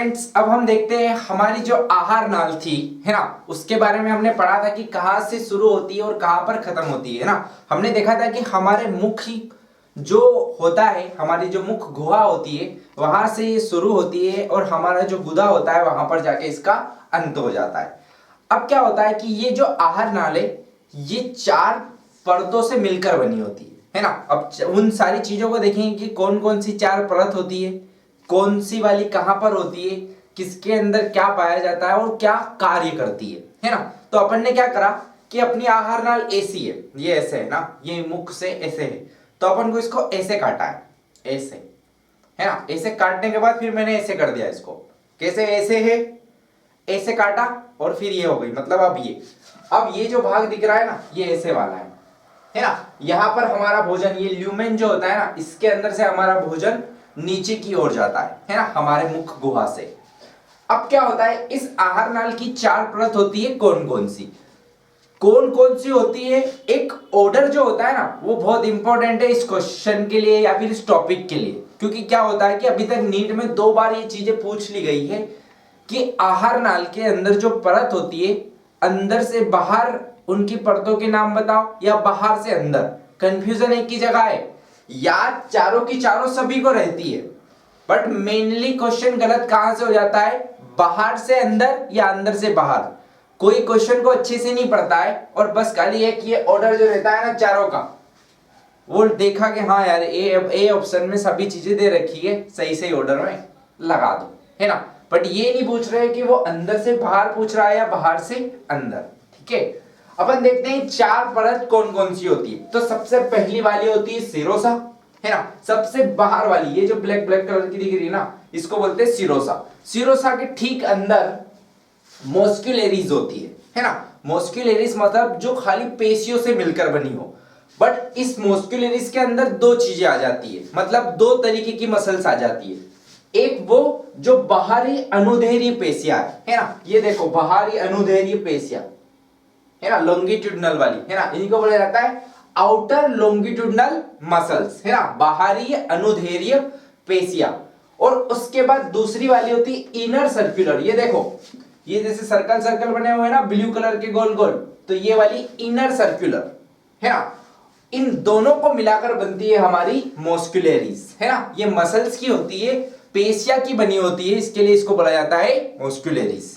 Friends, अब हम देखते हैं हमारी जो आहार नाल थी है ना, उसके बारे में हमने पढ़ा था कि कहाँ से शुरू होती है और कहाँ पर खत्म होती है ना। हमने देखा था कि हमारे मुख ही जो होता है, हमारी जो मुख गुहा होती है वहां से ये शुरू होती है और हमारा जो गुदा होता है वहां पर जाके इसका अंत हो जाता है। अब क्या होता है कि ये जो आहार नाल है ये चार परतों से मिलकर बनी होती है ना। अब उन सारी चीजों को देखेंगे कि कौन कौन सी चार परत होती है, कौन सी वाली कहां पर होती है, किसके अंदर क्या पाया जाता है और क्या कार्य करती है ना। तो अपन ने क्या करा कि अपनी आहार नाल ऐसी है, ये ऐसे है ना, ये मुख से ऐसे है, तो अपन को इसको ऐसे काटा है, ऐसे है ना। ऐसे काटने के बाद फिर मैंने ऐसे कर दिया इसको, कैसे ऐसे है, ऐसे काटा और फिर ये हो गई। मतलब अब ये जो भाग दिख रहा है ना ये ऐसे वाला है ना। यहां पर हमारा भोजन, ये ल्यूमेन जो होता है ना, इसके अंदर से हमारा भोजन नीचे की ओर जाता है ना, हमारे मुख गुहा से। अब क्या होता है, इस आहार नाल की चार परत होती है। कौन कौन सी होती है? एक ऑर्डर जो होता है ना वो बहुत इंपॉर्टेंट है इस क्वेश्चन के लिए या फिर इस टॉपिक के लिए, क्योंकि क्या होता है कि अभी तक नीट में 2 बार ये चीजें पूछ ली गई है कि आहार नाल के अंदर जो परत होती है, अंदर से बाहर उनकी परतों के नाम बताओ या बाहर से अंदर। कंफ्यूजन एक ही जगह है, याद चारों की चारों सभी को रहती है, बट मेनली क्वेश्चन गलत कहां से हो जाता है, बाहर से अंदर या अंदर से बाहर। कोई क्वेश्चन को अच्छे से नहीं पढ़ता है और बस खाली एक ये ऑर्डर जो रहता है ना चारों का, वो देखा कि हाँ यार ए ऑप्शन में सभी चीजें दे रखी है, सही सही ऑर्डर में लगा दो, है ना। बट ये नहीं पूछ रहे कि वो अंदर से बाहर पूछ रहा है या बाहर से अंदर। ठीक है, अपन देखते हैं चार परत कौन कौन सी होती है। तो सबसे पहली वाली होती है सिरोसा, है ना। सबसे बाहर वाली ये जो ब्लैक ब्लैक कलर की दिख रही है ना, इसको बोलते हैं सिरोसा। सिरोसा के ठीक अंदर मॉस्क्यूलेरिस होती है ना। मॉस्क्यूलेरिस मतलब जो खाली पेशियों से मिलकर बनी हो। बट इस मॉस्क्यूलेरिस के अंदर दो चीजें आ जाती है, मतलब दो तरीके की मसल्स आ जाती है। एक वो जो बाहरी अनुदैर्ध्य पेशियां है ना, ये देखो बाहरी अनुदैर्ध्य पेशियां है ना, लॉन्गिट्यूडनल वाली है ना, इनको बोला जाता है आउटर लॉन्गिट्यूडनल मसल्स, है ना, बाहरी अनुदैर्ध्य पेशियां। और उसके बाद दूसरी वाली होती है इनर सर्कुलर। ये देखो, ये जैसे सर्कल सर्कल बने हुए हैं ना ब्लू कलर के गोल गोल, तो ये वाली इनर सर्कुलर है ना। इन दोनों को मिलाकर बनती है हमारी मॉस्क्यूलेरिस, है ना। ये मसल्स की होती है, पेशिया की बनी होती है, इसके लिए इसको बोला जाता है मॉस्क्यूलेरिस,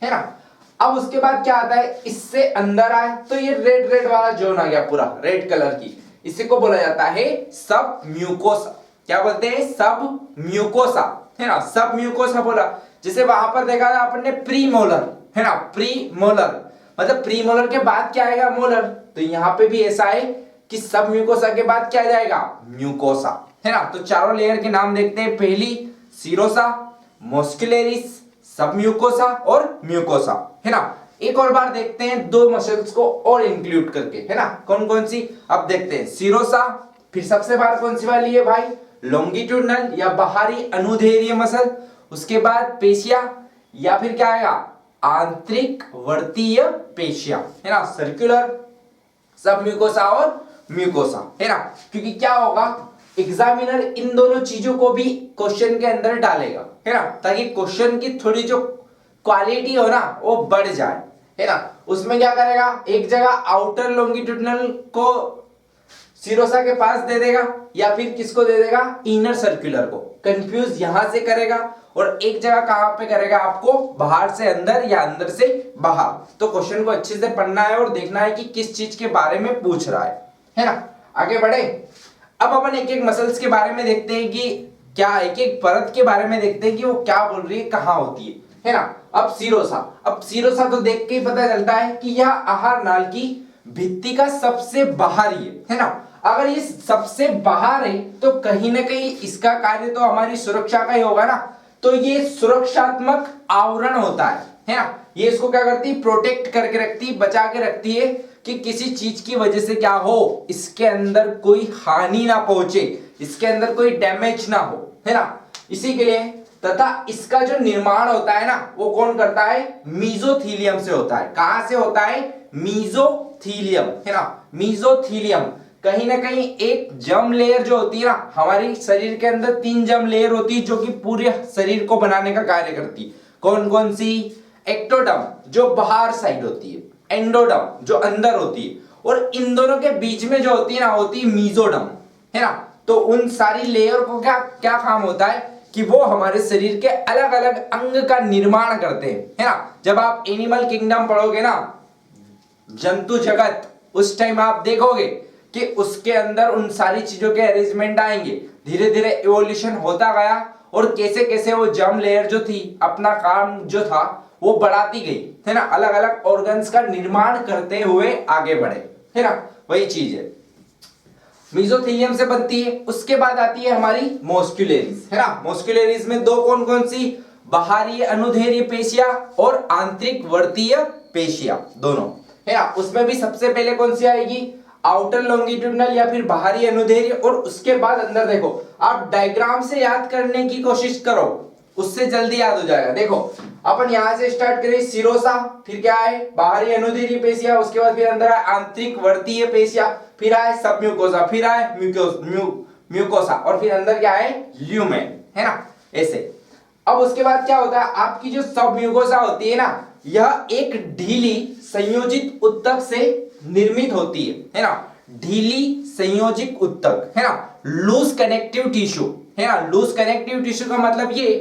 है ना। अब उसके बाद क्या आता है, इससे अंदर आए तो ये रेड रेड वाला जोन आ गया, पूरा रेड कलर की, इसी को बोला जाता है सब म्यूकोसा। क्या बोलते हैं? सब म्यूकोसा, है ना। सब म्यूकोसा बोला, जैसे वहां पर देखा था आपने प्री मोलर, है ना, प्री मोलर मतलब प्री मोलर के बाद क्या आएगा, मोलर। तो यहाँ पे भी ऐसा है कि सब म्यूकोसा के बाद क्या जाएगा, म्यूकोसा, है ना। तो चारों लेयर के नाम देखते हैं, पहली सिरोसा, मॉस्क्यूलेरिस, सब म्यूकोसा और म्यूकोसा, है ना। एक और बार देखते हैं दो मसल्स को और इंक्लूड करके, है ना। कौन कौन सी? अब देखते हैं सिरोसा, फिर सबसे बाहर कौन सी वाली है भाई, लॉन्गिट्यूडनल या बाहरी अनुदैर्ध्य मसल, उसके बाद पेशिया या फिर क्या आएगा, आंतरिक वर्तीय पेशिया, है ना, सर्कुलर, सब म्यूकोसा और म्यूकोसा, है ना। क्योंकि क्या होगा, एग्जामिनर इन दोनों चीजों को भी क्वेश्चन के अंदर डालेगा, है ना, ताकि क्वेश्चन की थोड़ी जो क्वालिटी हो ना वो बढ़ जाए, है ना। उसमें क्या करेगा, एक जगह आउटर लॉन्गिट्यूडनल को सिरोसा के पास दे देगा या फिर किसको दे देगा, इनर सर्कुलर को, कंफ्यूज यहां से करेगा। और एक जगह कहां पे करेगा, आपको बाहर से अंदर या अंदर से बाहर। तो क्वेश्चन को अच्छे से पढ़ना है और देखना है कि किस चीज के बारे में पूछ रहा है ना। आगे बढ़े, अब अपन एक एक मसल्स के बारे में देखते हैं कि क्या, एक एक परत के बारे में देखते हैं कि वो क्या बोल रही है, कहां होती है ना। अब सिरोसा तो देख के ही पता चलता है कि यह आहार नाल की भित्ति का सबसे बाहरी है ना। अगर ये सबसे बाहर है तो कहीं ना कहीं इसका कार्य तो हमारी सुरक्षा का ही होगा ना। तो ये सुरक्षात्मक आवरण होता है ना। ये इसको क्या करती है, प्रोटेक्ट करके रखती है, बचा के रखती है कि किसी चीज की वजह से क्या हो, इसके अंदर कोई हानि ना पहुंचे, इसके अंदर कोई डैमेज ना हो, है ना। इसी के लिए तथा इसका जो निर्माण होता है ना वो कौन करता है, मीजोथीलियम से होता है। कहां से होता है, मीजोथीलियम, है ना, मीजोथीलियम। कहीं ना कहीं एक जर्म लेयर जो होती है ना, हमारी शरीर के अंदर 3 जर्म लेयर होती है जो कि पूरे शरीर को बनाने का कार्य करती है। कौन कौन सी? एक्टोडर्म जो बाहर साइड होती है, एंडोडर्म जो अंदर होती है, और इन दोनों के बीच में जो होती है ना, होती है मीजोडर्म, है ना। तो उन सारी लेयर को क्या क्या काम होता है कि वो हमारे शरीर के अलग अलग अंग का निर्माण करते हैं, है ना। जब आप एनिमल किंगडम पढ़ोगे ना, जंतु जगत, उस टाइम आप देखोगे कि उसके अंदर उन सारी चीजों के अरेंजमेंट आएंगे। धीरे धीरे इवोल्यूशन होता गया और कैसे कैसे वो जर्म लेयर जो थी अपना काम जो था वो बढ़ाती गई, है ना। अलग अलग ऑर्गन्स का निर्माण करते हुए आगे बढ़े, है ना। वही चीज है, मेसोथेलियम से बनती है। उसके बाद आती है हमारी मॉस्क्यूलरिस, है ना। मॉस्क्यूलरिस में दो कौन कौन सी? बाहरी अनुदैर्ध्य पेशियां और आंतरिक वर्तीय पेशियां, दोनों, है ना। उसमें भी सबसे पहले कौन सी आएगी? आउटर लॉन्गिट्यूडनल या फिर बाहरी अनुदैर्ध्य, और उसके बाद अंदर। देखो आप डायग्राम से याद करने की कोशिश करो, उससे जल्दी याद हो जाएगा। देखो अपन यहां से स्टार्ट करें, सिरोसा, फिर क्या है? बाहरी अनुदैर्ध्य पेशियां, उसके बाद फिर अंदर है आंतरिक वर्तीय पेशियां, फिर आए सबम्यूकोसा, फिर आए म्यूकोसा, और फिर अंदर क्या है? ल्यूमेन, है ना। ऐसे अब उसके बाद क्या होता है? आपकी जो सबम्यूकोसा होती है ना, यह एक ढीली संयोजित उत्तक से निर्मित होती है ना। ढीली संयोजित उत्तक, है ना। लूज कनेक्टिव टिश्यू, है ना। लूज कनेक्टिव टिश्यू का मतलब ये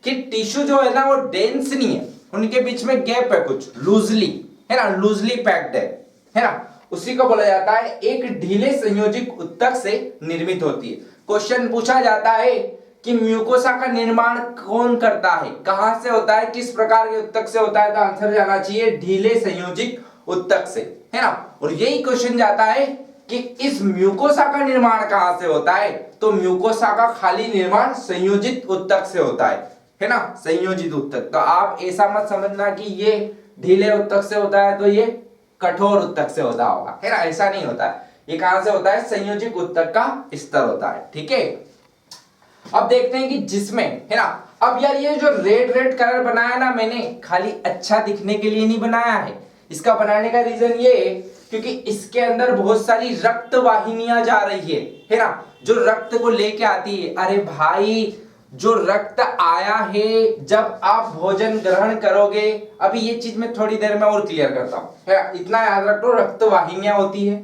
कि टिश्यू जो है ना वो डेंस नहीं है, उनके बीच में गैप है कुछ, लूजली, है ना, लूजली पैक्ड है ना। उसी को बोला जाता है एक ढीले संयोजित उत्तक से निर्मित होती है। क्वेश्चन पूछा जाता है कि म्यूकोसा का निर्माण कौन करता है, कहां से होता है, किस प्रकार के उत्तक से होता है? तो आंसर जाना चाहिए ढीले संयोजित उत्तक से, है ना। और यही क्वेश्चन जाता है कि इस म्यूकोसा का निर्माण कहां से होता है? तो म्यूकोसा का खाली निर्माण संयोजित उत्तक से होता है ना, संयोजित उत्तक। तो आप ऐसा मत समझना कि ये ढीले उत्तक से होता है तो ये कठोर उत्तक से होता होगा, है ना। ऐसा नहीं होता है, ये कहां से होता है? संयोजित उत्तक का स्तर होता है, ठीक है। अब देखते हैं कि जिसमें, है ना, अब यार ये जो रेड रेड कलर बनाया ना मैंने, खाली अच्छा दिखने के लिए नहीं बनाया है। इसका बनाने का रीजन ये है क्योंकि इसके अंदर बहुत सारी रक्त वाहिनियां जा रही है ना, जो रक्त को लेके आती है। अरे भाई, जो रक्त आया है जब आप भोजन ग्रहण करोगे, अभी ये चीज मैं थोड़ी देर में और क्लियर करता हूं, है, इतना याद रख लो। रक्त वाहिनियां होती है,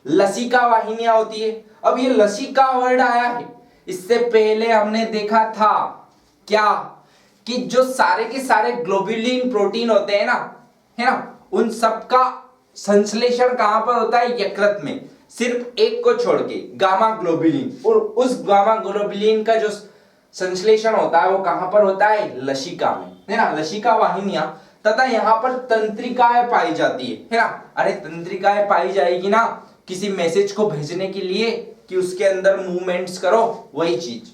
लसिका वाहिनियां होती है। अब ये लसिका वर्ड आया है, इससे पहले हमने देखा था क्या कि जो सारे के सारे ग्लोबुलिन प्रोटीन होते हैं ना, है ना, उन सबका संश्लेषण कहां पर होता है? यकृत में, सिर्फ एक को छोड़ के, गामा ग्लोबुलिन। और उस गामा ग्लोबुलिन का जो संश्लेषण होता है वो कहां पर होता है? लसिका में, है ना, लसिका वाहिनियां। तथा यहां पर तंत्रिकाएं पाई जाती है ना। अरे तंत्रिकाएं पाई जाएगी ना किसी मैसेज को भेजने के लिए कि उसके अंदर मूवमेंट्स करो, वही चीज।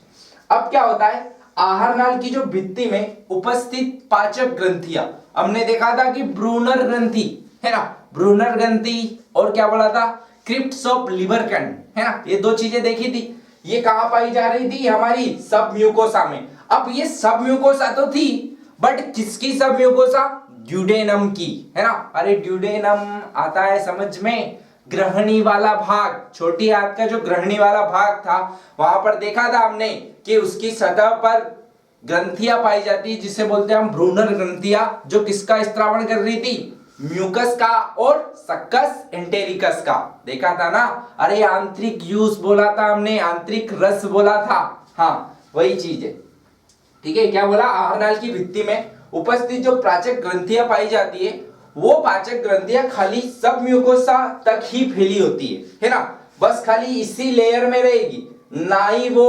अब क्या होता है? आहार नाल की जो भित्ति में उपस्थित पाचक ग्रंथियां, हमने देखा था कि ब्रूनर ग्रंथि, है ना, ब्रूनर ग्रंथि, और क्या बोला था? क्रिप्ट्स ऑफ लिबरकैंड, है ना। ये दो चीजें देखी थी। ये कहां पाई जा रही थी? हमारी सब म्यूकोसा में। अब ये सब म्यूकोसा तो थी, बट किसकी सब म्यूकोसा? ड्यूडेनम की, है ना। अरे ड्यूडेनम आता है समझ में, ग्रहणी वाला भाग, छोटी आंत का जो ग्रहणी वाला भाग था, वहां पर देखा था हमने कि उसकी सतह पर ग्रंथियां पाई जाती, जिसे बोलते हैं हम ब्रूनर ग्रंथियां, जो किसका स्त्रावण कर रही थी? म्यूकस का और सक्कस एंटेरिकस का। देखा था ना। अरे आंतरिक यूस बोला था हमने, आंतरिक रस बोला था, हाँ वही चीज है, ठीक है। क्या बोला? आहार नाल की भित्ति में उपस्थित जो पाचक ग्रंथियां पाई जाती है, वो पाचक ग्रंथियां खाली सब म्यूकोसा तक ही फैली होती है ना। बस खाली इसी लेयर में रहेगी, ना ही वो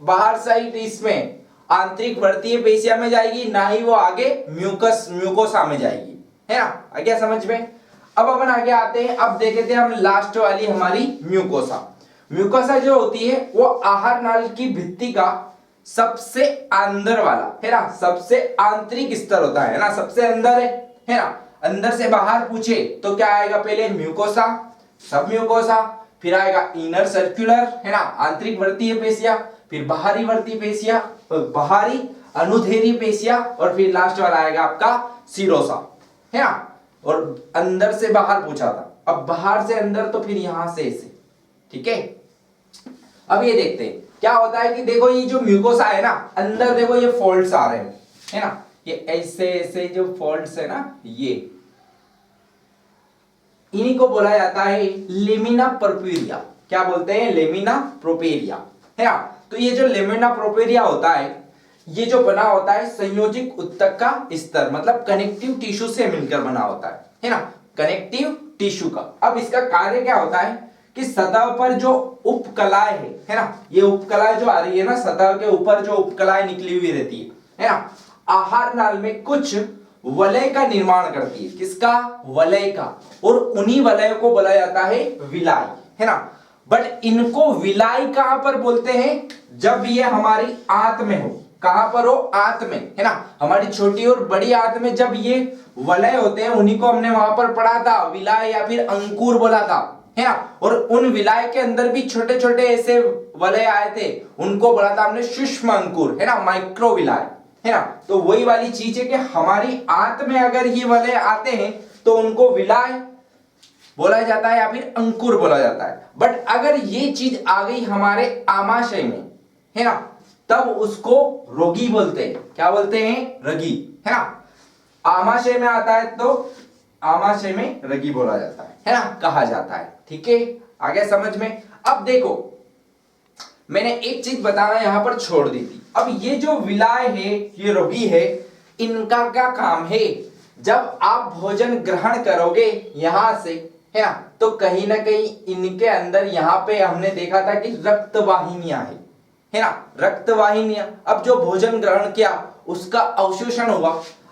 बाहर साइड इसमें आंतरिक वर्तीय पेशिया में जाएगी, ना ही वो आगे म्यूकोसा में जाएगी, है ना। आ गया समझ में? अब अपन आगे आते हैं। अब देखते हैं हम लास्ट वाली हमारी म्यूकोसा। म्यूकोसा जो होती है वो आहार नाल की भित्ति का सबसे अंदर वाला, है ना, सबसे आंतरिक स्तर होता है ना, सबसे अंदर है ना। अंदर से बाहर पूछे तो क्या आएगा? पहले म्यूकोसा, सब म्यूकोसा, फिर आएगा इनर सर्कुलर, है ना, आंतरिक वर्तीय पेशिया, फिर बाहरी वर्तीय पेशिया, बाहरी अनुदैर्ध्य पेशिया, और फिर लास्ट वाला आएगा आपका सिरोसा, है ना। और अंदर से बाहर पूछा था, अब बाहर से अंदर तो फिर यहां से ऐसे, ठीक है। अब ये देखते हैं क्या होता है कि देखो ये जो म्यूकोसा है ना, अंदर देखो ये फोल्ड्स आ रहे हैं, है ना, ये ऐसे ऐसे जो फोल्ड्स है ना, ये इन्हीं को बोला जाता है लेमिना प्रोपेरिया। क्या बोलते हैं? लेमिना प्रोपेरिया, है ना। तो ये जो लेमिना प्रोपेरिया होता है, ये जो बना होता है संयोजिक ऊतक का स्तर, मतलब कनेक्टिव टिश्यू से मिलकर बना होता है ना, कनेक्टिव टिश्यू का। अब इसका कार्य क्या होता है कि सतह पर जो उपकलाएं है ना, ये उपकलाएं जो आ रही है ना, सतह के ऊपर जो उपकलाएं निकली हुई रहती है ना, आहार नाल में कुछ वलय का निर्माण करती है। किसका? वलय का। और उन्हीं वलय को बोला जाता है विलाई, है ना। बट इनको विलाई कहां पर बोलते हैं? जब ये हमारी आंत में हो। कहां पर हो? आंत में, है ना। हमारी छोटी और बड़ी आंत में जब ये वलय होते हैं, उन्हीं को हमने वहां पर पढ़ा था, विलाय या फिर अंकुर बोला था, है ना। और उन विलाय के अंदर भी छोटे छोटे ऐसे वलय आए थे, उनको बोला था हमने सूक्ष्म अंकुर, है ना, माइक्रो विलाय, है ना। तो वही वाली चीज है कि हमारी आंत में अगर ये वलय आते हैं तो उनको विलाय बोला जाता है या फिर अंकुर बोला जाता है। बट अगर ये चीज आ गई हमारे आमाशय में, है ना, तब उसको रोगी बोलते हैं। क्या बोलते हैं? रगी, है ना। आमाशय में आता है तो आमाशय में रगी बोला जाता है ना, कहा जाता है। ठीक है, आ गया समझ में। अब देखो, मैंने एक चीज बताना यहां पर छोड़ दी थी। अब ये जो विलाय है, ये रोगी है, इनका क्या काम है? जब आप भोजन ग्रहण करोगे यहां से, है ना, तो कहीं ना कहीं इनके अंदर, यहां पे हमने देखा था कि रक्त वाहिनियां है ना, रक्त वाहिनियां। अब जो भोजन ग्रहण किया उसका अवशोषण हुआ,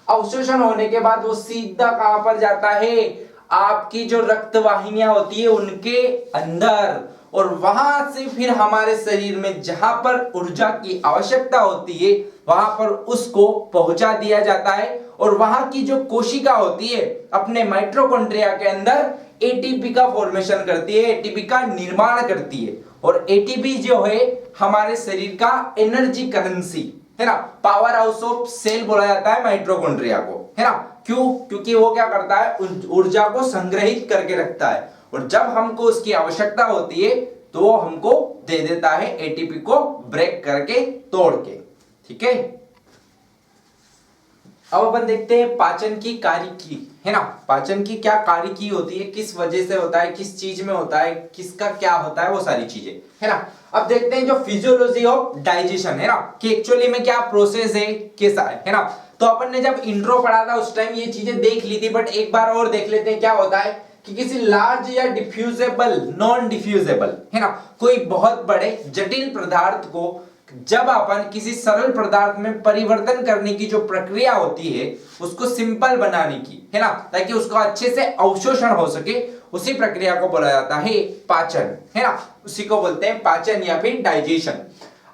अवशोषण होने के बाद वो सीधा कहां पर जाता है? आपकी जो रक्त वाहिनियां होती है उनके अंदर, और वहां से फिर हमारे शरीर में जहां पर ऊर्जा की आवश्यकता होती है वहां पर उसको पहुंचा दिया जाता है। और वहां की जो कोशिका होती है अपने माइटोकॉन्ड्रिया के अंदर एटीपी का फॉर्मेशन करती है, एटीपी का निर्माण करती है। और एटीपी जो है हमारे शरीर का एनर्जी करेंसी, है ना, पावर हाउस ऑफ सेल बोला जाता है माइटोकॉन्ड्रिया को, है ना। क्यों? क्योंकि वो क्या करता है? ऊर्जा को संग्रहित करके रखता है, और जब हमको उसकी आवश्यकता होती है तो वो हमको दे देता है एटीपी को ब्रेक करके, तोड़ के। ठीक है, अब अपन देखते हैं पाचन की कार्यकी, है ना। पाचन की क्या कार्यकी होती है, किस वजह से होता है, किस चीज में होता है, किसका क्या होता है, वो सारी चीजें, है ना। अब देखते हैं जो फिजियोलॉजी ऑफ डाइजेशन, है ना, कि एक्चुअली में क्या प्रोसेस है, कैसा है ना। तो अपन ने जब इंट्रो पढ़ा था उस टाइम ये चीजें देख ली थी, बट एक बार और देख लेते हैं क्या होता है कि किसी लार्ज या डिफ्यूजेबल, नॉन डिफ्यूजेबल, है ना, कोई बहुत बड़े जटिल पदार्थ को जब अपन किसी सरल पदार्थ में परिवर्तन करने की जो प्रक्रिया होती है उसको सिंपल बनाने की, है ना, ताकि उसको अच्छे से अवशोषण हो सके, उसी प्रक्रिया को बोला जाता है पाचन, है ना। उसी को बोलते हैं पाचन या फिर डाइजेशन।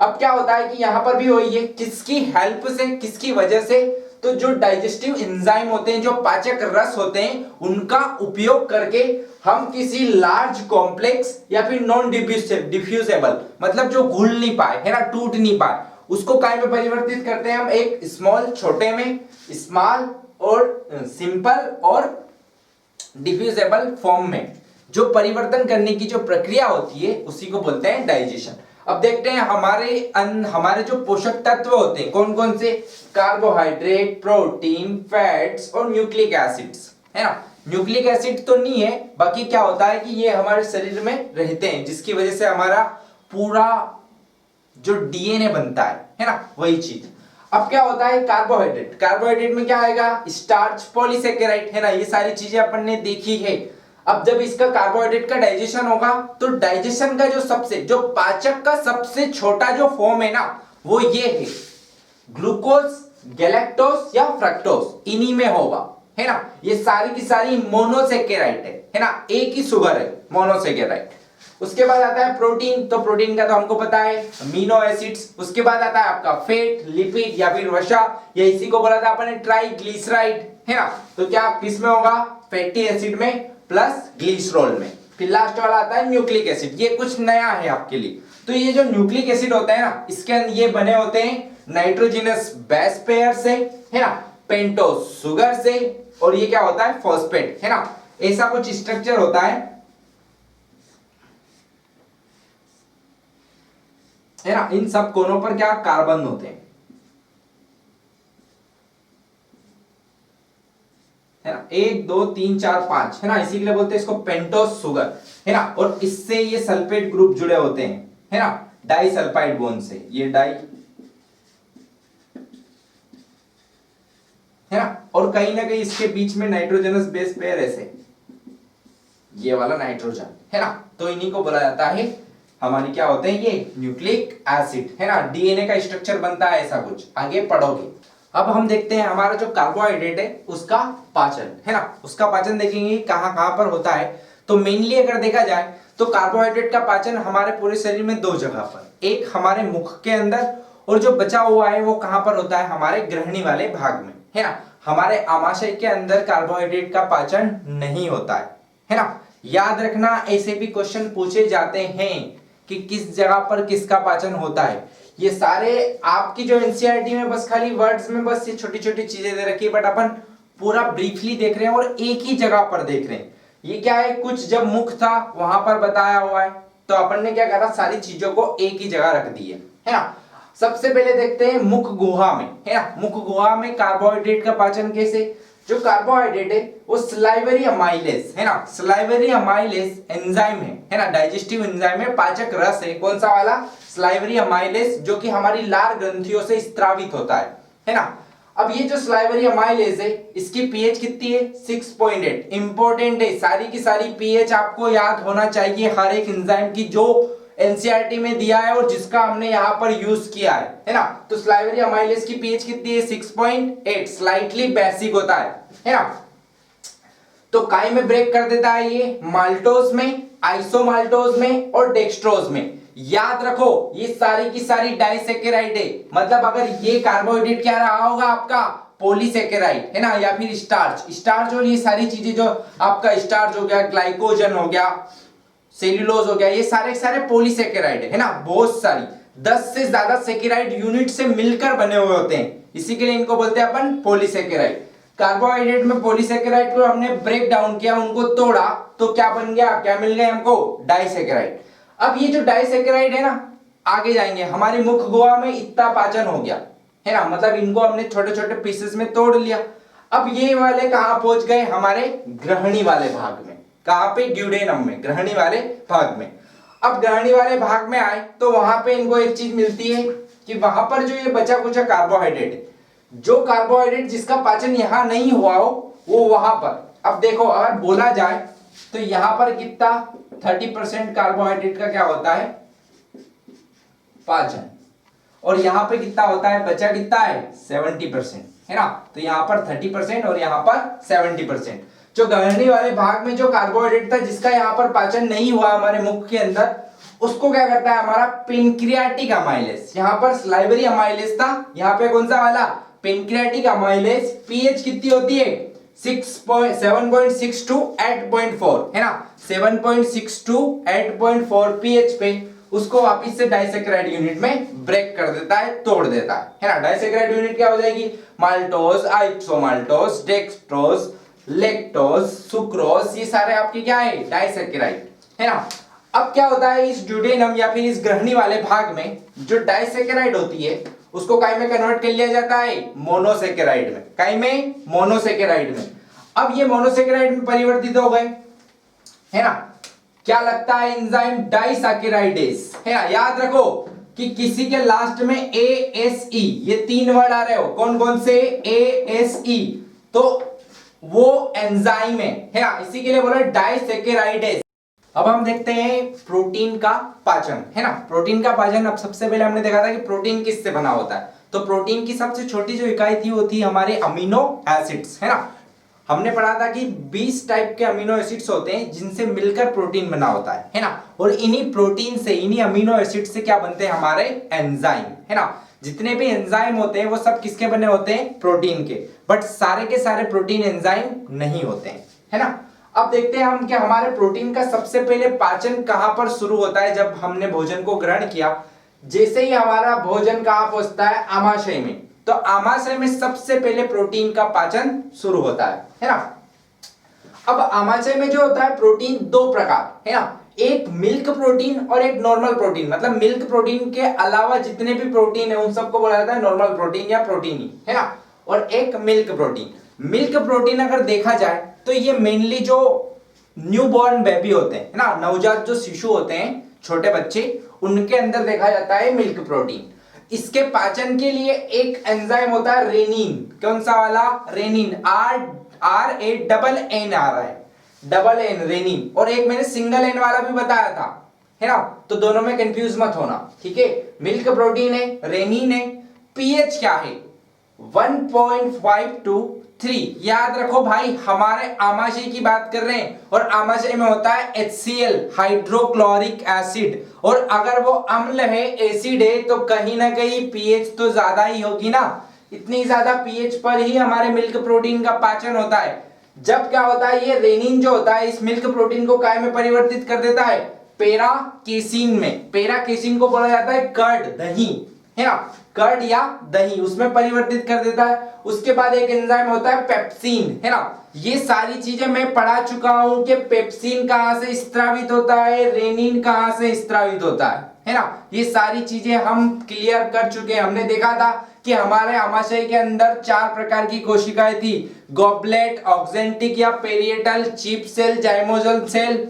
अब क्या होता है कि यहां पर भी वही है, किसकी हेल्प से, किसकी वजह से? तो जो डाइजेस्टिव एंजाइम होते हैं, जो पाचक रस होते हैं, उनका उपयोग करके हम किसी लार्ज कॉम्प्लेक्स या फिर नॉन डिफ्यूजेबल, मतलब जो घुल नहीं पाए, है ना, टूट नहीं पाए, उसको काय में परिवर्तित करते हैं हम? एक स्मॉल, छोटे में, स्मॉल और सिंपल और डिफ्यूजेबल फॉर्म में जो परिवर्तन करने की जो प्रक्रिया होती है उसी को बोलते हैं डाइजेशन। अब देखते हैं हमारे जो पोषक तत्व होते हैं कौन कौन से? कार्बोहाइड्रेट, प्रोटीन, फैट्स और न्यूक्लिक एसिड्स, है ना। न्यूक्लिक एसिड तो नहीं है, बाकी क्या होता है कि ये हमारे शरीर में रहते हैं, जिसकी वजह से हमारा पूरा जो डीएनए बनता है ना, वही चीज। अब क्या होता है? कार्बोहाइड्रेट, कार्बोहाइड्रेट में क्या आएगा? स्टार्च, पॉलीसेकेराइड, है ना, ये सारी चीजें अपन ने देखी है। अब जब इसका कार्बोहाइड्रेट का डाइजेशन होगा तो डाइजेशन का जो पाचक का सबसे छोटा जो फॉर्म है ना, वो ये है, ग्लूकोज, गैलेक्टोज या फ्रक्टोज, इन्हीं में होगा, है ना। ये सारी की सारी मोनोसेकेराइड है ना, एक ही शुगर है, मोनोसेकेराइड। उसके बाद आता है प्रोटीन, तो प्रोटीन का तो हमको पता है, अमीनो एसिड्स। उसके बाद आता है आपका फैट, लिपिड या फिर वसा, या इसी को बोला था अपन ने ट्राइग्लिसराइड, है ना। तो क्या किस में होगा? फैटी एसिड में प्लस ग्लिसरॉल में। फिर लास्ट वाला आता है न्यूक्लिक एसिड, ये कुछ नया है आपके लिए। तो ये जो न्यूक्लिक एसिड होता है ना, इसके ये बने होते हैं नाइट्रोजनस बेस पेयर से, है ना, पेंटोस शुगर से, और ये क्या होता है? फॉस्फेट, है ना। ऐसा कुछ स्ट्रक्चर होता है। है ना। इन सब कोनों पर क्या कार्बन होते हैं, है ना, 1 2 3 4 5, है ना, इसी के लिए बोलते हैं इसको पेंटोस शुगर, है ना। और इससे ये सल्फेट ग्रुप जुड़े होते हैं, है ना, डाई सल्फाइड बॉन्ड से, ये डाई, है ना। और कहीं ना कहीं इसके बीच में नाइट्रोजनस बेस पेयर ऐसे, ये वाला नाइट्रोजन, है ना। तो इन्हीं को बोला जाता है हमारी क्या होते हैं ये न्यूक्लिक एसिड, है ना। डीएनए का स्ट्रक्चर बनता है ऐसा कुछ, आगे पढ़ोगे। अब हम देखते हैं हमारा जो कार्बोहाइड्रेट है उसका पाचन, है ना। उसका पाचन देखेंगे कहां कहां पर होता है। तो मेनली अगर देखा जाए तो कार्बोहाइड्रेट का पाचन हमारे पूरे शरीर में 2 जगह पर, एक हमारे मुख के अंदर, और जो बचा हुआ है वो कहां पर होता है, हमारे ग्रहणी वाले भाग में, है ना। हमारे आमाशय के अंदर कार्बोहाइड्रेट का पाचन नहीं होता है ना। याद रखना, ऐसे भी क्वेश्चन पूछे जाते हैं कि किस जगह पर किसका पाचन होता है। ये सारे आपकी जो एनसीईआरटी में बस खाली वर्ड्स में बस ये छोटी छोटी चीजें दे रखी है, बट अपन पूरा ब्रीफली देख रहे हैं और एक ही जगह पर देख रहे हैं। ये क्या है, कुछ जब मुख था वहां पर बताया हुआ है, तो अपन ने क्या करा, सारी चीजों को एक ही जगह रख दी है ना। सबसे पहले देखते हैं मुख गुहा में, है ना। मुख गुहा में कार्बोहाइड्रेट का पाचन कैसे, जो कार्बोहाइड्रेट है वो सलाइवरी अमाइलेज, है ना, सलाइवरी अमाइलेज एंजाइम है ना, डाइजेस्टिव एंजाइम है, पाचक रस है, कौन सा वाला, सलाइवरी अमाइलेज, जो कि हमारी लार ग्रंथियों से स्त्रावित होता है ना। अब ये जो सलाइवरी अमाइलेज है इसकी पीएच कितनी है, 6.8। इंपॉर्टेंट है, सारी की सारी पीएच आपको याद होना चाहिए हर एक एंजाइम की, जो एनसीईआरटी में दिया है और जिसका हमने यहां पर यूज किया है ना। तो सलाइवरी अमाइलेज की पीएच कितनी है, 6.8, स्लाइटली बेसिक होता है ना। तो काय में ब्रेक कर देता है ये, माल्टोज में, आइसोमाल्टोज में और डेक्सट्रोज में। याद रखो ये सारी की सारी डाइसेकेराइड है, मतलब अगर ये कार्बोहाइड्रेट क्या रहा होगा आपका, पॉलीसेकेराइड, है ना, या फिर स्टार्च, स्टार्च और ये सारी चीजें जो आपका स्टार्च हो गया, ग्लाइकोजन हो गया, सेल्यूलोज हो गया, ये सारे सारे पॉलीसेकेराइड है ना। बहुत सारी 10 से ज्यादा सेकेराइड यूनिट से मिलकर बने हुए होते हैं, इसी के लिए इनको बोलते हैं अपन पॉलीसेकेराइड। कार्बोहाइड्रेट में पॉलीसेकेराइड को हमने ब्रेक डाउन किया, उनको तोड़ा, तो क्या बन गया, क्या मिल गया हमको, डाइसेकेराइड। अब ये जो डाइसेकेराइड है ना, आगे जाएंगे, हमारी मुख गुहा में इतना पाचन हो गया, है ना, मतलब इनको हमने छोटे छोटे पीसेस में तोड़ लिया। अब ये वाले कहां पहुंच गए, हमारे ग्रहणी वाले भाग में, कहां पे, ड्यूडेनम में, ग्रहणी वाले भाग में। अब ग्रहणी वाले भाग में आए तो वहां पे इनको एक चीज मिलती है कि वहां पर जो ये बचा कुचा कार्बोहाइड्रेट है, जो कार्बोहाइड्रेट जिसका पाचन यहां नहीं हुआ हो वो वहां पर, अब देखो अगर बोला जाए तो यहां पर कितना 30% कार्बोहाइड्रेट का क्या होता है, पाचन, और यहां पे कितना होता है, बचा कितना है, 70%, है ना। तो यहां पर 30% और यहां पर 70%। जो ग्रहणी वाले भाग में जो कार्बोहाइड्रेट था जिसका यहां पर पाचन नहीं हुआ हमारे मुख के अंदर, उसको क्या करता है हमारा पेनक्रियाटिक अमाइलेज, यहां पर सलाइवरी अमाइलेज था, यहां पे कौन सा वाला, पेनक्रियाटिक अमाइलेज। पीएच कितनी होती है, 7.62 8.4, है ना, 7.62 8.4 पीएच पे उसको वापिस से डाइसेकेराइड यूनिट में ब्रेक कर देता है, तोड़ देता है ना। डाइसेकेराइड यूनिट क्या हो जाएगी, माल्टोज, आइसोमाल्टोज, डेक्सट्रोज, लेक्टोज, सुक्रोज, ये सारे आपके क्या है, डाइसेकेराइड, है ना। अब क्या होता है इस ड्यूडेनम या फिर इस ग्रहणी वाले भाग में जो डाइसेकेराइड होती है उसको काय में कन्वर्ट कर लिया जाता है, मोनोसेकेराइड में, काय में, मोनोसेकेराइड में। अब ये मोनोसेकेराइड में परिवर्तित हो गए, है ना। क्या लगता है, एंजाइम डाइसैकेराइडेज, है ना। याद रखो कि किसी के लास्ट में ASE, ये 3 वर्ड आ रहे हो, कौन कौन से, ASE, तो वो एंजाइम है ना, इसी के लिए बोला डाइसैकेराइडेज। अब हम देखते हैं प्रोटीन का पाचन, है ना। प्रोटीन का पाचन, अब सबसे पहले हमने देखा था कि प्रोटीन किससे बना होता है, तो प्रोटीन की सबसे छोटी जो इकाई थी वो थी हमारे अमीनो एसिड्स, है ना। हमने पढ़ा था कि 20 टाइप के अमीनो एसिड्स होते हैं जिनसे मिलकर प्रोटीन बना होता है ना। और इन्हीं प्रोटीन से, इन्हीं अमीनो एसिड से क्या बनते हैं हमारे एंजाइम, है ना। जितने भी एंजाइम होते हैं वो सब किसके बने होते हैं, प्रोटीन के, बट सारे के सारे प्रोटीन एंजाइम नहीं होते हैं, है ना। अब देखते हैं हम कि हमारे प्रोटीन का सबसे पहले पाचन कहां पर शुरू होता है, जब हमने भोजन को ग्रहण किया, जैसे ही हमारा भोजन कहां पहुंचता है, आमाशय में, तो आमाशय में सबसे पहले प्रोटीन का पाचन शुरू होता है ना। अब आमाशय में जो होता है प्रोटीन 2 प्रकार, है ना। एक मिल्क प्रोटीन और एक नॉर्मल प्रोटीन, मतलब मिल्क प्रोटीन के अलावा जितने भी प्रोटीन है उन सबको बोला जाता है नॉर्मल प्रोटीन या प्रोटीन ही, है ना। और एक मिल्क प्रोटीन। मिल्क प्रोटीन अगर देखा जाए तो ये मेनली जो न्यूबॉर्न बेबी होते हैं, है ना, नवजात जो शिशु होते हैं, छोटे बच्चे, उनके अंदर देखा जाता है मिल्क प्रोटीन। इसके पाचन के लिए एक एंजाइम होता है रेनिन। कौन सा वाला? रेनिन। RANN आ रहा है, डबल एन, रेनिन। और एक मैंने सिंगल एन वाला भी बताया था, है ना, तो दोनों में कंफ्यूज मत होना, ठीक है। मिल्क प्रोटीन है, रेनिन है। पीएच क्या है? 1.5 to 3। याद रखो भाई, हमारे आमाशय की बात कर रहे हैं और आमाशय में होता है HCl, हाइड्रोक्लोरिक एसिड। और अगर वो अम्ल है, एसिड है, तो कहीं ना कहीं पीएच तो ज्यादा ही होगी ना। इतनी ज्यादा पीएच पर ही हमारे मिल्क प्रोटीन का पाचन होता है। जब क्या होता है, ये रेनिन जो होता है इस मिल्क प्रोटीन को काय में परिवर्तित कर देता है? पेरा केसिन में। पेरा केसिन को बोला जाता है कर्ड, दही, है ना, कर्ड या दही, उसमें परिवर्तित कर देता है। उसके बाद एक एंजाइम होता है पेप्सिन, है ना। ये सारी चीजें मैं पढ़ा चुका हूं कि पेप्सिन कहां से स्त्रावित होता है, रेनिन कहां से स्त्रावित होता है ना। ये सारी चीजें हम क्लियर कर चुके हैं। हमने देखा था कि हमारे आमाशय के अंदर 4 प्रकार की कोशिकाएं थी, गॉबलेट, ऑक्जेंटिक या पेरिएटल, चीप सेल, जाइमोजल सेल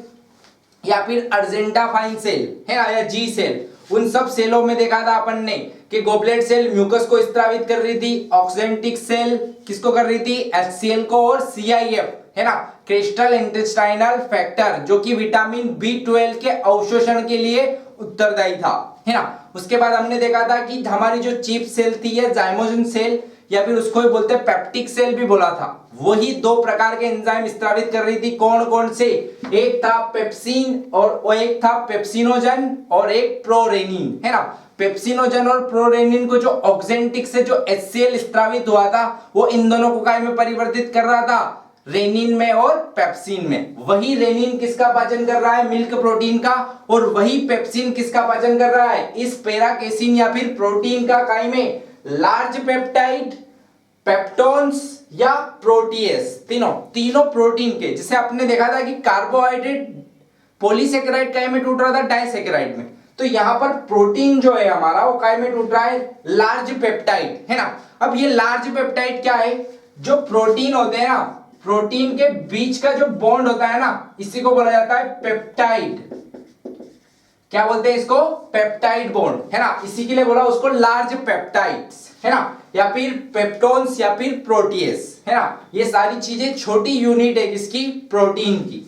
या फिर अर्जेंटा फाइन सेल, है ना, या जी सेल। उन सब सेलों में देखा था अपन ने कि गॉबलेट सेल म्यूकस को स्त्रावित कर रही थी, ऑक्जेंटिक सेल किसको कर रही थी? HCl को, और CIF, है ना, क्रिस्टल इंटेस्टाइनल फैक्टर, जो कि विटामिन B12 के अवशोषण के लिए उत्तरदायी था, है ना। उसके बाद हमने देखा था कि हमारी जो चीप सेल थी या जाइमोजन सेल या फिर उसको ही बोलते हैं पेप्टिक सेल भी बोला था, वही 2 प्रकार के एंजाइम स्त्रावित कर रही थी। कौन कौन से? एक था पेप्सिन और एक था पेप्सिनोजन और एक प्रोरेनिन, है ना। पेप्सिनोजन और प्रोरेनिन को जो ऑक्जेंटिक से जो HCl स्त्रावित हुआ था वो इन दोनों को काय में परिवर्तित कर रहा था? रेनिन में और पेप्सिन में। वही रेनिन किसका पाचन कर रहा है? मिल्क प्रोटीन का। और वही पेप्सिन किसका पाचन कर रहा है? इस पेराकेसिन या फिर प्रोटीन का काय में? लार्ज पेप्टाइड, पेप्टोन्स या प्रोटीएस, तीनों प्रोटीन के। जैसे आपने देखा था कि कार्बोहाइड्रेट पॉलीसेकेराइड काय में टूट रहा था? डाइसेकेराइड में। तो यहां पर प्रोटीन जो है हमारा वो काय में टूट रहा है? लार्ज पेप्टाइड, है ना। अब ये लार्ज पेप्टाइड क्या है? जो प्रोटीन होते हैं ना, प्रोटीन के बीच का जो बॉन्ड होता है ना, इसी को बोला जाता है पेप्टाइड। क्या बोलते हैं इसको? पेप्टाइड बॉन्ड, है ना। इसी के लिए बोला उसको लार्ज पेप्टाइड्स, है ना, या फिर पेप्टोन्स या फिर प्रोटीएस, है ना। ये सारी चीजें छोटी यूनिट है किसकी? प्रोटीन की।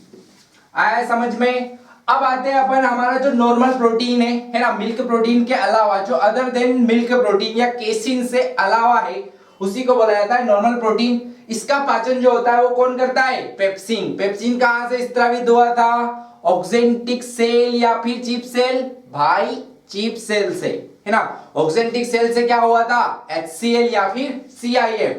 आया समझ में? अब आते हैं अपन हमारा जो नॉर्मल प्रोटीन है ना, मिल्क प्रोटीन के अलावा, जो अदर देन मिल्क प्रोटीन या केसिन से अलावा है, उसी को बोला जाता है नॉर्मल प्रोटीन। इसका पाचन जो होता है वो कौन करता है? पेप्सिन। पेप्सिन कहां से स्त्रावित हुआ था? ऑक्जेंटिक सेल या फिर चीप सेल? भाई चीप सेल से, है ना। ऑक्जेंटिक सेल से क्या हुआ था? HCl या फिर CIF।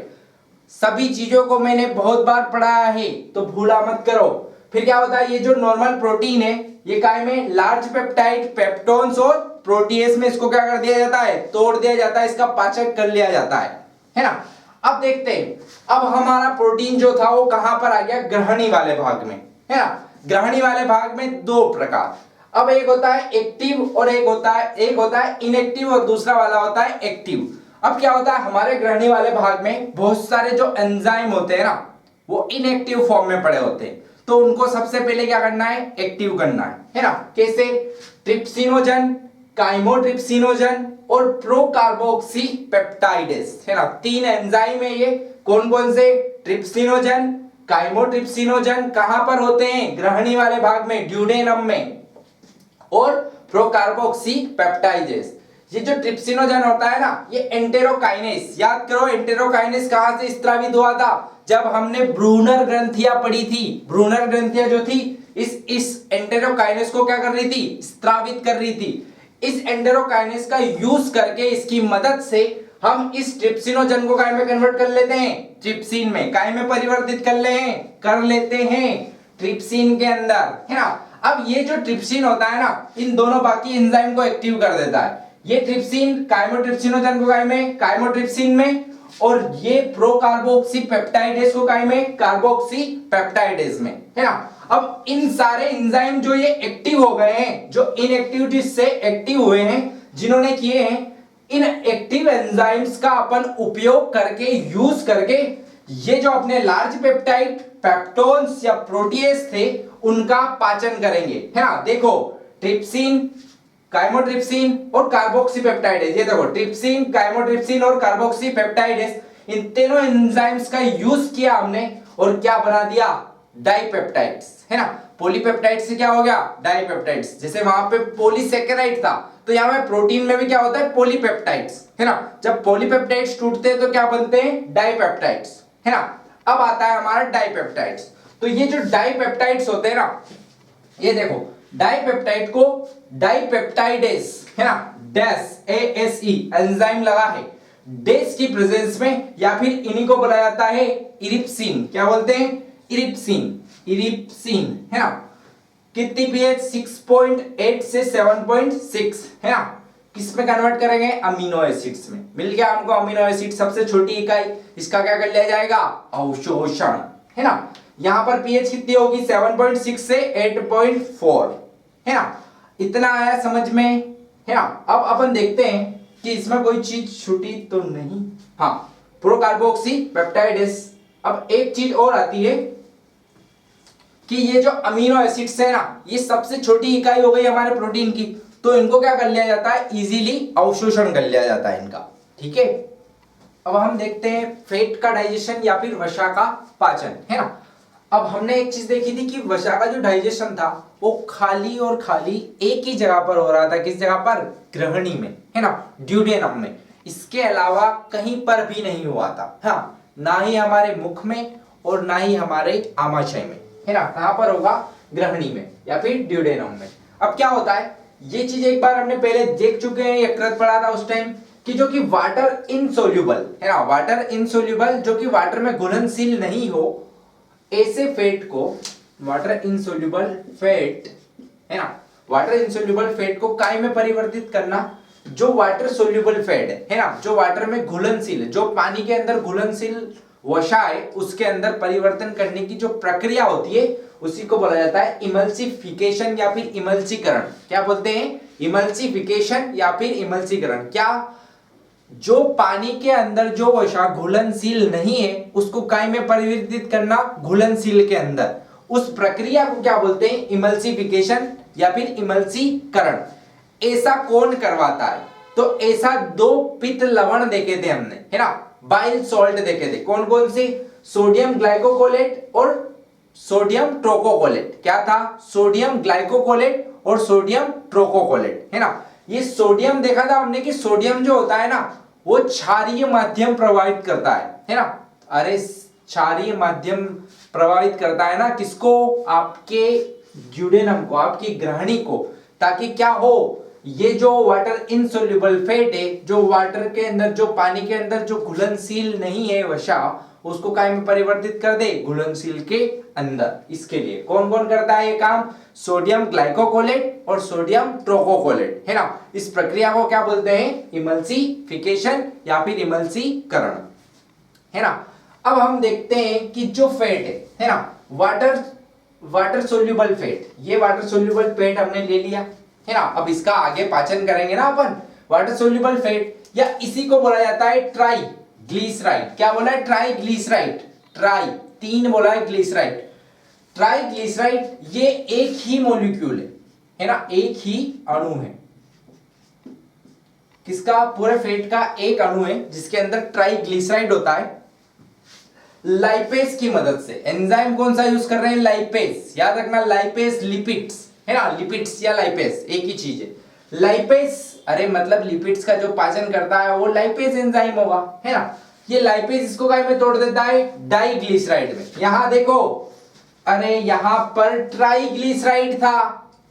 सभी चीजों को मैंने बहुत बार पढ़ाया है तो भूला मत करो। फिर क्या होता है? ये जो नॉर्मल प्रोटीन है ये काय में? लार्ज पेप्टाइड, पेप्टोन्स और प्रोटीएस में इसको क्या कर दिया जाता है? तोड़ दिया जाता है, इसका पाचन कर लिया जाता है ना। अब देखते हैं, अब हमारा प्रोटीन जो था वो कहां पर आ गया? ग्रहणी वाले भाग में, है ना। ग्रहणी वाले भाग में 2 प्रकार। अब एक होता है एक्टिव और एक होता है इनएक्टिव और दूसरा वाला होता है एक्टिव। अब क्या होता है? हमारे ग्रहणी वाले भाग में बहुत सारे जो एंजाइम होते हैं ना वो इनएक्टिव फॉर्म में पड़े होते हैं, तो उनको सबसे पहले क्या करना है? एक्टिव करना है ना। कैसे? ट्रिप्सिनोजन, काइमोट्रिप्सिनोजन और प्रोकार्बोक्सी पेप्टाइडेस, है ना। 3 एंजाइम है ये। कौन कौन से? ट्रिप्सिनोजन, काइमोट्रिप्सिनोजन कहां पर होते हैं? ग्रहणी वाले भाग में, ड्यूडेनम में। और प्रोकार्बोक्सी पेप्टाइडेस। ये जो ट्रिप्सिनोजन होता है ना, ये एंटेरोकाइनेस, याद करो एंटेरोकाइनेस कहां से स्त्रावित हुआ था? जब हमने ब्रूनर ग्रंथियां पढ़ी थी। ब्रूनर ग्रंथियां जो थी इस एंटेरोकाइनेस को क्या कर रही थी? स्त्रावित कर रही थी। इस एंटेरोकाइनेस का यूज करके, इसकी मदद से हम इस ट्रिप्सिनोजन को काय में कन्वर्ट कर लेते हैं? ट्रिप्सिन में। काय में परिवर्तित कर लेते हैं ट्रिप्सिन के अंदर, है ना। अब ये जो ट्रिप्सिन होता है ना, इन दोनों बाकी एंजाइम को एक्टिव कर देता है। ये ट्रिप्सिन काइमोट्रिप्सिनोजन को काय में? काइमोट्रिप्सिन में। और ये प्रोकार्बोक्सी पेप्टाइडेस को काय में? कार्बोक्सी पेप्टाइडेस में, है ना। अब इन सारे एंजाइम जो ये एक्टिव हो गए हैं, जो इनएक्टिविटी से एक्टिव हुए हैं, जिन्होंने किए हैं, इन एक्टिव एंजाइम्स का अपन उपयोग करके, यूज करके, ये जो अपने लार्ज पेप्टाइड, पेप्टोन्स या प्रोटीएस थे, उनका पाचन करेंगे, है ना। देखो ट्रिप्सिन, काइमोट्रिप्सिन और कार्बोक्सीपेप्टाइडेज, ये देखो ट्रिप्सिन, काइमोट्रिप्सिन और कार्बोक्सीपेप्टाइडेज, इन तीनों एंजाइम्स का यूज किया हमने और क्या बना दिया, डाइपेप्टाइड्स, है ना। पॉलीपेप्टाइड से क्या हो गया, डाइपेप्टाइड्स। जैसे वहां पे पॉलीसेकेराइड था, तो यहां पे प्रोटीन में भी क्या होता है, पॉलीपेप्टाइड्स, है ना। जब पॉलीपेप्टाइड्स टूटते हैं तो क्या बनते हैं, डाइपेप्टाइड्स, है ना। अब आता है हमारा डाइपेप्टाइड्स। तो ये जो डाइपेप्टाइड्स होते हैं ना, ये देखो डाइपेप्टाइड को डाइपेप्टाइडेज, है ना, डैश ASE एंजाइम लगा है, डेस की प्रेजेंस में, या फिर इन्हीं को बोला जाता है इरिप्सिन। क्या बोलते हैं, इरिप्सिन, इरिप्सिन, है ना। कितनी पीएच, 6.8 से 7.6, है ना। किस में कन्वर्ट करेंगे, अमीनो एसिड्स में। मिल गया हमको अमीनो एसिड, सबसे छोटी इकाई, इसका क्या कर लिया जाएगा, अवशोषण, है ना। यहां पर पीएच कितनी होगी, 7.6 से 8.4, है ना। इतना आया समझ में, है ना। अब अपन देखते हैं कि इसमें कोई चीज छूटी तो नहीं, हाँ, प्रोकार्बोक्सी पेप्टाइडेस। अब एक चीज और आती है कि ये जो अमीनो एसिड्स है ना, ये सबसे छोटी इकाई हो गई हमारे प्रोटीन की, तो इनको क्या कर लिया जाता है, इजीली अवशोषण कर लिया जाता है इनका, ठीक है। अब हम देखते हैं फैट का डाइजेशन या फिर वसा का पाचन, है ना। अब हमने एक चीज देखी थी कि वसा का जो डाइजेशन था वो खाली और खाली एक ही जगह पर हो रहा था, किस जगह पर, ग्रहणी में, है ना, ड्यूडेनम में। इसके अलावा कहीं पर भी नहीं हुआ था, हाँ, ना ही हमारे मुख में और ना ही हमारे आमाशय में, है ना। कहां पर होगा, ग्रहणी में या फिर ड्यूडेनम में। अब क्या होता है, ये चीज एक बार हमने पहले देख चुके हैं, यकृत पढ़ा था उस टाइम, कि जो कि वाटर इनसोल्यूबल, है ना, वाटर इनसोल्यूबल, जो कि वाटर में घुलनशील नहीं हो, ऐसे फैट को, वाटर इनसोल्यूबल फैट, है ना, वाटर इनसोल्यूबल फैट को काय में परिवर्तित करना, जो वाटर सोल्यूबल फैट है ना, जो वाटर में घुलनशील है, जो पानी के अंदर घुलनशील वसा है, उसके अंदर परिवर्तन करने की जो प्रक्रिया होती है, उसी को बोला जाता है इमल्सिफिकेशन या फिर इमल्सीकरण। क्या बोलते हैं, इमल्सिफिकेशन या फिर इमल्सीकरण। क्या, जो पानी के अंदर जो वसा घुलनशील नहीं है, उसको काय में परिवर्तित करना, घुलनशील के अंदर, उस प्रक्रिया को क्या बोलते हैं, इमल्सिफिकेशन या फिर इमल्सीकरण। ऐसा कौन करवाता है, तो ऐसा दो पित्त लवण देखे थे हमने, है ना, बाइल सॉल्ट देखे थे, कौन कौन से, सोडियम ग्लाइकोकोलेट और सोडियम ट्रोकोकोलेट। क्या था, सोडियम ग्लाइकोकोलेट और सोडियम ट्रोकोकोलेट, है ना। ये सोडियम देखा था हमने कि सोडियम जो होता है ना, वो क्षारीय माध्यम प्रभावित करता है ना। अरे क्षारीय माध्यम प्रभावित करता है ना, किसको, आपके ड्यूडेनम को, आपकी ग्रहणी को, ताकि क्या हो, ये जो वाटर इनसोल्यूबल फैट है, जो वाटर के अंदर, जो पानी के अंदर जो घुलनशील नहीं है वसा, उसको काय में परिवर्तित कर दे, घुलनशील के अंदर। इसके लिए कौन कौन करता है ये काम, सोडियम ग्लाइकोकोलेट और सोडियम ट्रोकोकोलेट, है ना। इस प्रक्रिया को क्या बोलते हैं, इमल्सिफिकेशन या फिर इमल्सीकरण, है ना। अब हम देखते हैं कि जो फैट है ना, वाटर सोल्यूबल फैट, ये वाटर सोल्यूबल फैट हमने ले लिया, है ना। अब इसका आगे पाचन करेंगे ना अपन, वाटर सोल्यूबल फैट, या इसी को बोला जाता है ट्राइग्लिसराइड। क्या बोला है, ट्राइग्लिसराइड, ट्राई, तीन बोला है, ग्लिसराइड, ट्राइग्लिसराइड। ये एक ही मॉलिक्यूल है ना, एक ही अणु है, किसका, पूरे फैट का एक अणु है, जिसके अंदर ट्राइग्लिसराइड होता है। लाइपेज की मदद से, एंजाइम कौन सा यूज कर रहे हैं, लाइपेज, याद रखना, लाइपेज लिपिड्स, है ना, लिपिड्स या लाइपेज एक ही चीज है। लाइपेज, अरे मतलब लिपिड्स का जो पाचन करता है वो लाइपेज एंजाइम होगा, है ना। ये लाइपेज इसको काय में तोड़ देता है, डाइग्लिसराइड में। यहां देखो, अरे यहां पर ट्राइग्लिसराइड था,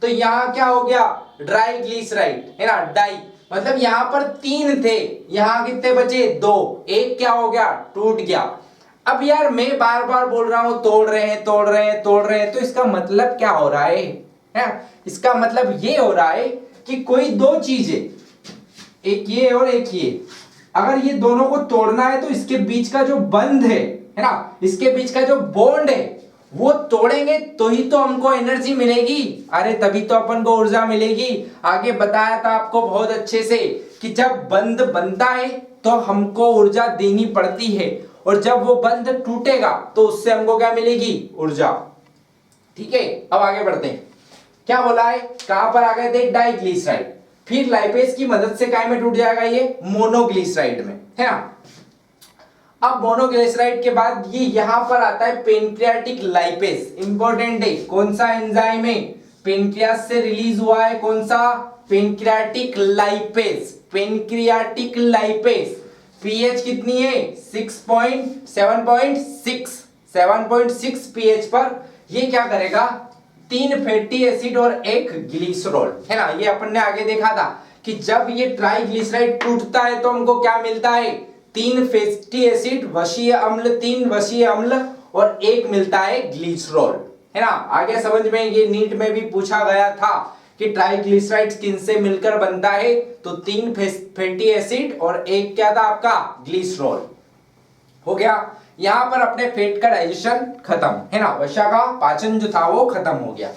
तो यहां क्या हो गया, ड्राइग्लिसराइड, है ना, डाई, मतलब यहां पर तीन थे, यहां कितने बचे, दो, एक क्या हो गया, टूट गया। अब यार मैं बार बार बोल रहा हूं तोड़ रहे हैं, तोड़ रहे हैं, तोड़ रहे हैं, तो इसका मतलब क्या हो रहा है, इसका मतलब ये हो रहा है कि कोई दो चीजें, एक ये और एक ये, अगर ये दोनों को तोड़ना है तो इसके बीच का जो बंध है ना, इसके बीच का जो बॉन्ड है, वो तोड़ेंगे तो ही तो हमको एनर्जी मिलेगी, अरे तभी तो अपन को ऊर्जा मिलेगी। आगे बताया था आपको बहुत अच्छे से कि जब बंध बनता है तो हमको ऊर्जा देनी पड़ती है, और जब वो बंध टूटेगा तो उससे हमको क्या मिलेगी, ऊर्जा। ठीक है, अब आगे बढ़ते हैं। क्या बोला है, कहां पर आ गए थे, डाइग्लिसराइड, फिर लाइपेज की मदद से काय में टूट जाएगा, ये मोनोग्लिसराइड में, है ना। अब मोनोग्लिसराइड के बाद ये यहां पर आता है पेनक्रियाटिक लाइपेज, इंपॉर्टेंट है, कौन सा एंजाइम है, पेनक्रियास से रिलीज हुआ है, कौन सा, pancreatic lipase, pancreatic lipase. PH कितनी है, 7.6 पीएच पर ये क्या करेगा, 3 फैटी एसिड और 1 ग्लिसरॉल, है ना। ये अपन ने आगे देखा था कि जब ये ट्राइग्लिसराइड टूटता है तो हमको क्या मिलता है, 3 फैटी एसिड, वशीय अम्ल, 3 वशीय अम्ल और 1 मिलता है ग्लिसरॉल, है ना। आगे समझ में, ये नीट में भी पूछा गया था कि ट्राइग्लिसराइड किनसे मिलकर बनता है, तो 3 फैटी एसिड और 1 क्या था आपका, ग्लिसरॉल। हो गया, यहां पर अपने फैट का डाइजेशन खत्म, है ना, वसा का पाचन जो था वो खत्म हो गया।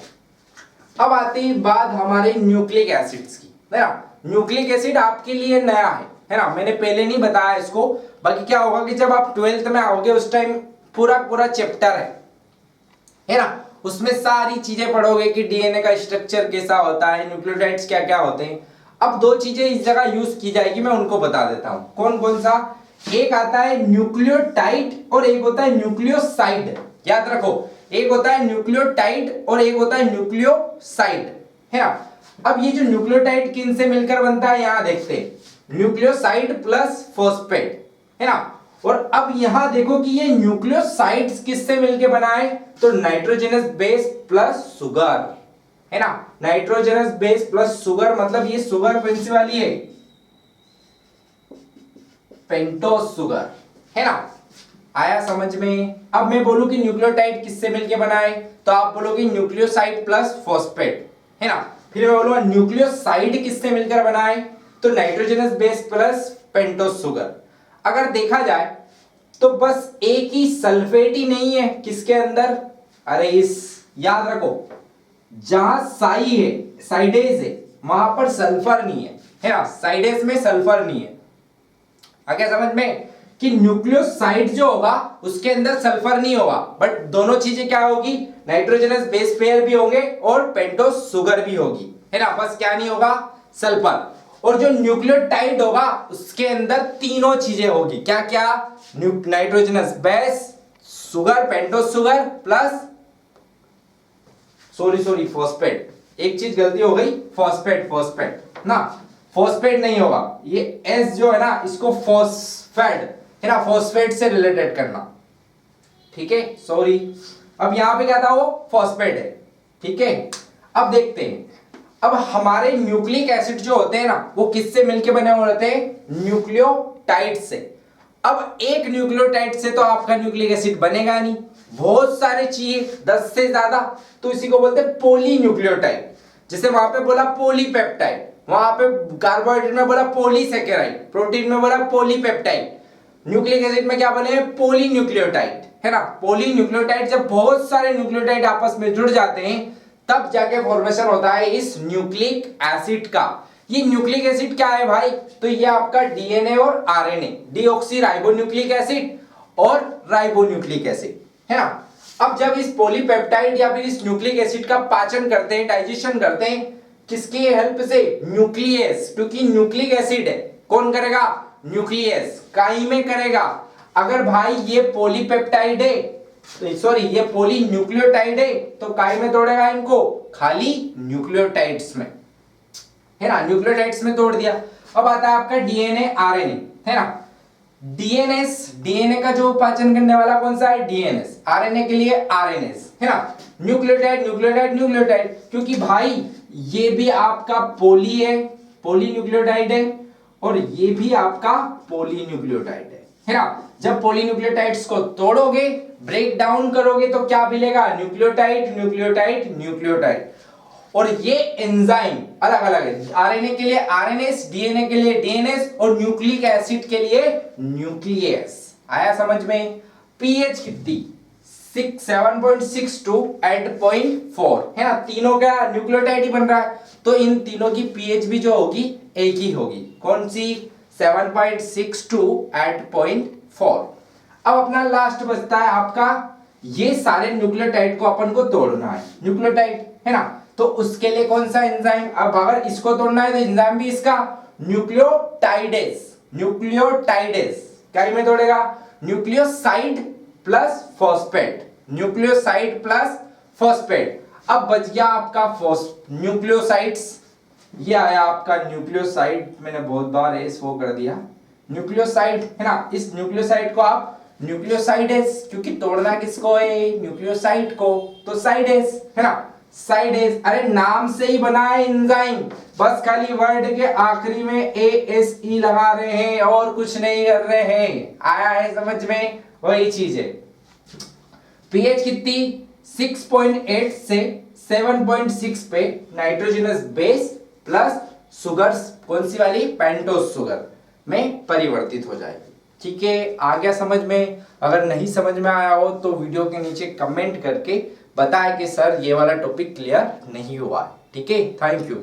अब आती बात हमारे न्यूक्लिक एसिड्स की, है ना। न्यूक्लिक एसिड आपके लिए नया है ना, मैंने पहले नहीं बताया इसको। बाकी क्या होगा कि जब आप 12th में आओगे उस टाइम पूरा चैप्टर है ना, उसमें सारी चीजें पढ़ोगे कि डीएनए का स्ट्रक्चर कैसा होता है, न्यूक्लियोटाइड्स क्या क्या होते हैं। अब 2 चीजें इस जगह यूज की जाएगी, मैं उनको बता देता हूं, कौन कौन सा। एक आता है न्यूक्लियोटाइड और एक होता है न्यूक्लियोसाइड, याद रखो, एक होता है न्यूक्लियोटाइड और एक होता है न्यूक्लियोसाइड, है ना। अब ये जो न्यूक्लियोटाइड किन से मिलकर बनता है, यहां देखते हैं, न्यूक्लियोसाइड प्लस फॉस्फेट, है ना। और अब यहां देखो कि ये न्यूक्लियोसाइड्स किससे मिलके बना है, तो नाइट्रोजनस बेस प्लस सुगर, है ना। नाइट्रोजनस बेस प्लस सुगर, मतलब ये सुगर कौन सी वाली है, पेंटोस सुगर, है ना। आया समझ में। अब मैं बोलूं कि न्यूक्लियोटाइड किससे मिलके बना है, तो आप बोलोगे न्यूक्लियोसाइड प्लस फॉस्फेट, है ना। फिर मैं बोलूंगा न्यूक्लियोसाइड किससे मिलकर बना है, तो nitrogenous base plus pentose sugar. अगर देखा जाए तो बस एक ही सल्फेट ही नहीं है किसके अंदर, अरे इस, याद रखो, जहां साई है, साइडेज है, वहां पर सल्फर नहीं है ना, साइडेज में सल्फर नहीं है। आगे समझ में कि न्यूक्लियोसाइड जो होगा उसके अंदर सल्फर नहीं होगा, बट दोनों चीजें क्या होगी, नाइट्रोजनस बेस पेयर भी होंगे और पेंटोस सुगर भी होगी, है ना। बस क्या नहीं होगा, सल्फर। और जो न्यूक्लियोटाइड होगा उसके अंदर तीनों चीजें होगी, क्या क्या, nitrogenous base, sugar, pentose sugar plus, sorry phosphate, एक चीज गलती हो गई, फॉस्फेट ना, फॉस्फेट नहीं होगा, ये एस जो है ना इसको फॉस्फेट, है ना, फॉस्फेट से रिलेटेड करना, ठीक है, सॉरी। अब यहां पे क्या था, वो फॉस्फेट है, ठीक है। अब देखते हैं, अब हमारे न्यूक्लिक एसिड जो होते हैं ना वो किससे मिलके बने हुए होते हैं, न्यूक्लियोटाइड से। अब एक न्यूक्लियोटाइड से तो आपका न्यूक्लिक एसिड बनेगा नहीं, बहुत सारे चाहिए, 10 से ज्यादा, तो इसी को बोलते हैं पॉलीन्यूक्लियोटाइड। जैसे वहां पे बोला पॉलीपेप्टाइड, वहां पे कार्बोहाइड्रेट में बोला पॉलीसैकेराइड, प्रोटीन में बोला पॉलीपेप्टाइड, न्यूक्लिक एसिड में क्या बोले, पॉलीन्यूक्लियोटाइड, है ना। पॉलीन्यूक्लियोटाइड, जब बहुत सारे न्यूक्लियोटाइड आपस में जुड़ जाते हैं तब जाके फॉर्मेशन होता है इस न्यूक्लिक एसिड का। ये न्यूक्लिक एसिड क्या है भाई, तो ये आपका डीएनए और आरएनए, डीऑक्सी राइबोन्यूक्लिक एसिड और राइबोन्यूक्लिक एसिड, है ना। अब जब इस पॉलीपेप्टाइड या फिर इस न्यूक्लिक एसिड का पाचन करते हैं, डाइजेशन करते हैं, किसकी हेल्प से, न्यूक्लियस, क्योंकि न्यूक्लिक एसिड है, कौन करेगा, न्यूक्लियस, काई में करेगा। अगर भाई ये पॉलीपेप्टाइड है, सॉरी ये पॉलीन्यूक्लियोटाइड है, तो काय में तोड़ेगा इनको, खाली न्यूक्लियोटाइड्स में, है ना, न्यूक्लियोटाइड्स में तोड़ दिया। अब आता है आपका डीएनए आरएनए, है ना। डीएनएस, डीएनए का जो पाचन करने वाला कौन सा है, डीएनएस, आरएनए के लिए आरएनएस, है ना। न्यूक्लियोटाइड, क्योंकि भाई ये भी आपका पॉली है, पॉलीन्यूक्लियोटाइड है, और ये भी आपका पॉलीन्यूक्लियोटाइड है ना। जब पॉलीन्यूक्लियोटाइड्स को तोड़ोगे, ब्रेक डाउन करोगे, तो क्या मिलेगा, न्यूक्लियोटाइड। और ये एंजाइम अलग अलग है, आरएनए के लिए आरएनएस, डीएनए के लिए डीएनएस और न्यूक्लिक एसिड के लिए न्यूक्लियस। आया समझ में। पीएच कितनी, 7.62 एट 0.4 है ना, तीनों का न्यूक्लियोटाइड ही बन रहा है, तो इन तीनों की पीएच भी जो होगी एक ही होगी। कौन सी? 7.62 एट 0.4। अब अपना लास्ट बचता है आपका, ये सारे न्यूक्लियोटाइड को अपन को तोड़ना है, न्यूक्लियोटाइड है ना, तो उसके लिए कौन सा एंजाइम? अब अगर इसको तोड़ना है तो एंजाइम भी इसका न्यूक्लियोटाइडेज। न्यूक्लियोटाइडेज क्या में तोड़ेगा? Nucleoside plus phosphate, nucleoside plus phosphate. अब बच गया आपका न्यूक्लियोसाइड्स, ये आया आपका न्यूक्लियोसाइड, मैंने बहुत बार एस वो कर दिया, न्यूक्लियोसाइड है ना, इस न्यूक्लियोसाइड को आप न्यूक्लियोसाइडेज, क्योंकि तोड़ना किसको है? न्यूक्लियोसाइड को, तो साइडेज है ना, साइडेज। अरे नाम से ही बना है एंजाइम, बस खाली वर्ड के आखिरी में ASE लगा रहे हैं और कुछ नहीं कर रहे हैं। आया है समझ में? वही चीज है। पीएच कितनी? 6.8 से 7.6 पे नाइट्रोजनस बेस प्लस सुगर्स, कौन सी वाली? पेंटोस शुगर में परिवर्तित हो जाएगी। ठीक है, आ गया समझ में? अगर नहीं समझ में आया हो तो वीडियो के नीचे कमेंट करके बताएं कि सर ये वाला टॉपिक क्लियर नहीं हुआ है। ठीक है, थैंक यू।